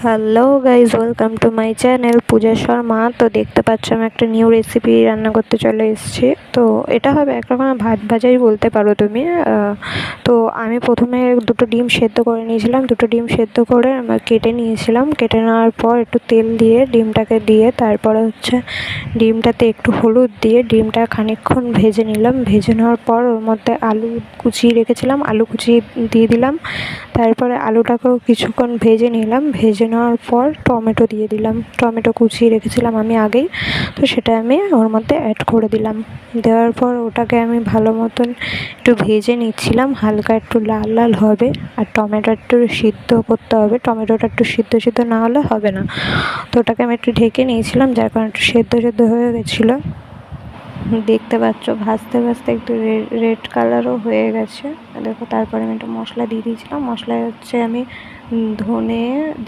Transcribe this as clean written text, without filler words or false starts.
Hello guys, welcome to my channel Pooja Sharma. তো দেখতে পাচ্ছ আমি একটা নিউ রেসিপি রান্না করতে চলে এসেছি। তো এটা হবে একরকমের ভাত ভাজাই বলতে পারো তুমি। তো আমি প্রথমে দুটো ডিম সেদ্ধ করে নিয়েছিলাম। দুটো ডিম সেদ্ধ করে আমার কেটে নিয়েছিলাম। কেটে নেওয়ার পর একটু তেল দিয়ে ডিমটাকে দিয়ে তারপরে ডিমটাতে একটু হলুদ দিয়ে ডিমটা খানিকক্ষণ ভেজে নিলাম। ভেজে নেওয়ার পর ওর মধ্যে আলু কুচিয়ে রেখেছিলাম, আলু কুচিয়ে দিয়ে দিলাম। তারপরে আলুটাকেও কিছুক্ষণ ভেজে নিলাম। ভেজে নেওয়ার পর টমেটো দিয়ে দিলাম। টমেটো কুচিয়ে রেখেছিলাম আমি আগেই, তো সেটা আমি ওর মধ্যে অ্যাড করে দিলাম। দেওয়ার পর ওটাকে আমি ভালো মতন একটু ভেজে নিচ্ছিলাম, হালকা একটু লাল লাল হবে। আর টমেটো একটু সিদ্ধ করতে হবে, টমেটোটা একটু সিদ্ধ সিদ্ধ না হলে হবে না। তো ওটাকে আমি একটু ঢেকে নিয়েছিলাম, যার কারণে একটু সেদ্ধ সেদ্ধ হয়ে গেছিলো। দেখতে পাচ্ছ ভাজতে ভাজতে একটু রেড কালারও হয়ে গেছে দেখো। তারপরে আমি একটু মশলা দিয়ে দিয়েছিলাম। মশলায় আমি ধনে,